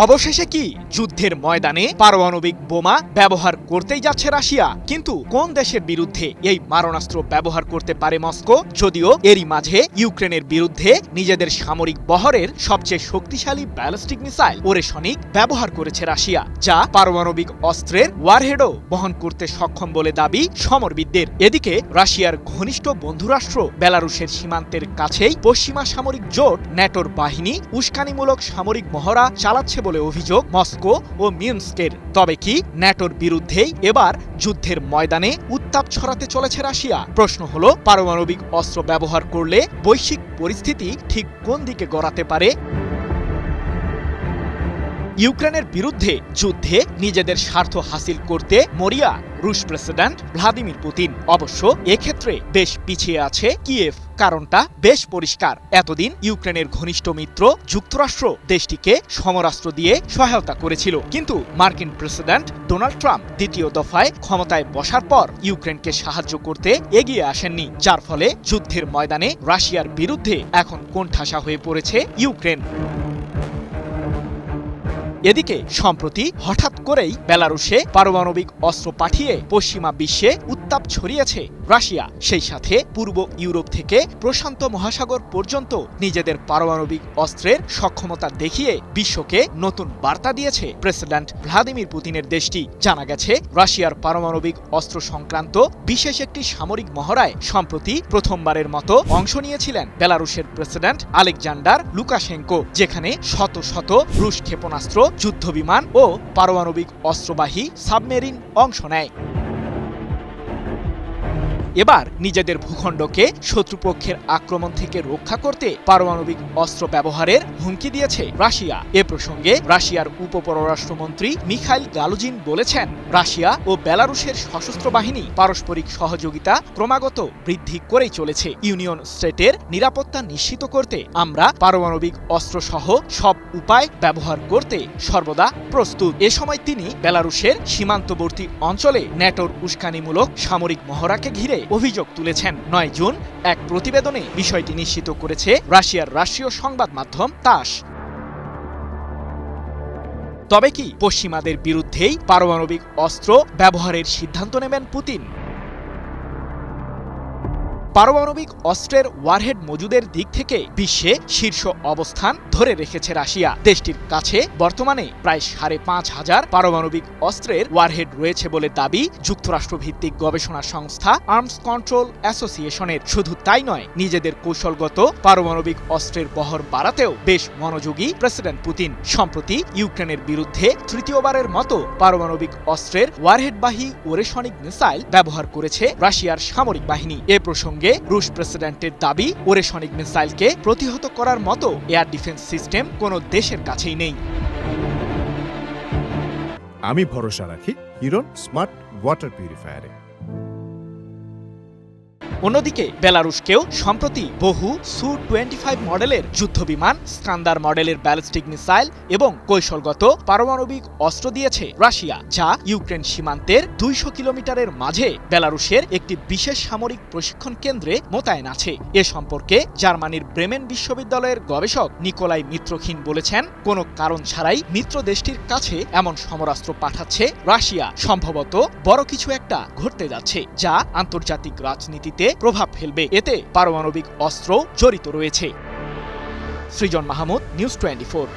অবশেষে কি যুদ্ধের ময়দানে পারমাণবিক বোমা ব্যবহার করতেই যাচ্ছে রাশিয়া? কিন্তু কোন দেশের বিরুদ্ধে এই মারণাস্ত্র ব্যবহার করতে পারে মস্কো? যদিও এরই মাঝে ইউক্রেনের বিরুদ্ধে নিজেদের সামরিক বহরের সবচেয়ে শক্তিশালী ব্যালিস্টিক মিসাইল ওরেশনিক ব্যবহার করেছে রাশিয়া, যা পারমাণবিক অস্ত্রের ওয়ারহেডও বহন করতে সক্ষম বলে দাবি সমরবিদদের। এদিকে রাশিয়ার ঘনিষ্ঠ বন্ধুরাষ্ট্র বেলারুশের সীমান্তের কাছেই পশ্চিমা সামরিক জোট ন্যাটোর বাহিনী উস্কানিমূলক সামরিক মহড়া চালাচ্ছে বলে অভিযোগ মস্কো ও মিনস্কের। তবে কি ন্যাটোর বিরুদ্ধেই এবার যুদ্ধের ময়দানে উত্তাপ ছড়াতে চলেছে রাশিয়া? প্রশ্ন হলো, পারমাণবিক অস্ত্র ব্যবহার করলে বৈশ্বিক পরিস্থিতি ঠিক কোন দিকে গড়াতে পারে? ইউক্রেনের বিরুদ্ধে যুদ্ধে নিজেদের স্বার্থ হাসিল করতে মরিয়া রুশ প্রেসিডেন্ট ভ্লাদিমির পুতিন। অবশ্য এক্ষেত্রে বেশ পিছিয়ে আছে কিয়েভ। কারণটা বেশ পরিষ্কার। এতদিন ইউক্রেনের ঘনিষ্ঠ মিত্র যুক্তরাষ্ট্র দেশটিকে সমরাস্ত্র দিয়ে সহায়তা করেছিল, কিন্তু মার্কিন প্রেসিডেন্ট ডোনাল্ড ট্রাম্প দ্বিতীয় দফায় ক্ষমতায় বসার পর ইউক্রেনকে সাহায্য করতে এগিয়ে আসেননি, যার ফলে যুদ্ধের ময়দানে রাশিয়ার বিরুদ্ধে এখন কোণঠাসা হয়ে পড়েছে ইউক্রেন। এদিকে সম্প্রতি হঠাৎ করেই বেলারুশে পারমাণবিক অস্ত্র পাঠিয়ে পশ্চিমা বিশ্বে উত্তাপ ছড়িয়েছে রাশিয়া। সেই সাথে পূর্ব ইউরোপ থেকে প্রশান্ত মহাসাগর পর্যন্ত নিজেদের পারমাণবিক অস্ত্রের সক্ষমতা দেখিয়ে বিশ্বকে নতুন বার্তা দিয়েছে প্রেসিডেন্ট ভ্লাদিমির পুতিনের দেশটি। জানা গেছে, রাশিয়ার পারমাণবিক অস্ত্র সংক্রান্ত বিশেষ একটি সামরিক মহড়ায় সম্প্রতি প্রথমবারের মতো অংশ নিয়েছিলেন বেলারুশের প্রেসিডেন্ট আলেকজান্ডার লুকাশেঙ্কো, যেখানে শত শত রুশ ক্ষেপণাস্ত্র, যুদ্ধবিমান ও পারমাণবিক অস্ত্রবাহী সাবমেরিন অংশ নেয়। এবার নিজেদের ভূখণ্ডকে শত্রুপক্ষের আক্রমণ থেকে রক্ষা করতে পারমাণবিক অস্ত্র ব্যবহারের হুমকি দিয়েছে রাশিয়া। এ প্রসঙ্গে রাশিয়ার উপপররাষ্ট্রমন্ত্রী মিখাইল গালুজিন বলেছেন, রাশিয়া ও বেলারুশের সশস্ত্র বাহিনী পারস্পরিক সহযোগিতা ক্রমাগত বৃদ্ধি করেই চলেছে। ইউনিয়ন স্টেটের নিরাপত্তা নিশ্চিত করতে আমরা পারমাণবিক অস্ত্র সহ সব উপায় ব্যবহার করতে সর্বদা প্রস্তুত। এ সময় তিনি বেলারুশের সীমান্তবর্তী অঞ্চলে ন্যাটোর উস্কানিমূলক সামরিক মহড়াকে ঘিরে অভিযোগ তুলেছেন। ৯ জুন এক প্রতিবেদনে বিষয়টি নিশ্চিত করেছে রাশিয়ার রাষ্ট্রীয় সংবাদ মাধ্যম তাস। তবে কি পশ্চিমাদের বিরুদ্ধেই পারমাণবিক অস্ত্র ব্যবহারের সিদ্ধান্ত নেবেন পুতিন? পারমাণবিক অস্ত্রের ওয়ারহেড মজুদের দিক থেকে বিশ্বে শীর্ষ অবস্থান ধরে রেখেছে রাশিয়া। দেশটির কাছে বর্তমানে প্রায় ৫,৫০০ পারমাণবিক অস্ত্রের ওয়ারহেড রয়েছে বলে দাবি যুক্তরাষ্ট্রভিত্তিক গবেষণা সংস্থা আর্মস কন্ট্রোল অ্যাসোসিয়েশনের। শুধু তাই নয়, নিজেদের কৌশলগত পারমাণবিক অস্ত্রের বহর বাড়াতেও বেশ মনোযোগী প্রেসিডেন্ট পুতিন। সম্প্রতি ইউক্রেনের বিরুদ্ধে তৃতীয়বারের মতো পারমাণবিক অস্ত্রের ওয়ারহেডবাহী ওরেশনিক মিসাইল ব্যবহার করেছে রাশিয়ার সামরিক বাহিনী। এ প্রসঙ্গে রুশ প্রেসিডেন্টের দাবি, ওরেশনিক মিসাইলকে প্রতিহত করার মতো এয়ার ডিফেন্স সিস্টেম কোনো দেশের কাছেই নেই। আমি ভরসা রাখি হিরন স্মার্ট ওয়াটার পিউরিফায়ারে। অন্যদিকে বেলারুশকেও সম্প্রতি বহু সু-25 মডেলের যুদ্ধবিমান, স্কান্দার মডেলের ব্যালিস্টিক মিসাইল এবং কৌশলগত পারমাণবিক অস্ত্র দিয়েছে রাশিয়া, যা ইউক্রেন সীমান্তের ২০০ কিলোমিটারের মাঝে বেলারুশের একটি বিশেষ সামরিক প্রশিক্ষণ কেন্দ্রে মোতায়েন আছে। এ সম্পর্কে জার্মানির ব্রেমেন বিশ্ববিদ্যালয়ের গবেষক নিকোলাই মিত্রখিন বলেছেন, কোনো কারণ ছাড়াই মিত্র দেশটির কাছে এমন সমরাস্ত্র পাঠাচ্ছে রাশিয়া। সম্ভবত বড় কিছু একটা ঘটতে যাচ্ছে, যা আন্তর্জাতিক রাজনীতিতে প্রভাব ফেলবে। এতে পারমাণবিক অস্ত্র জড়িত রয়েছে। সৃজন মাহমুদ, নিউজ 24।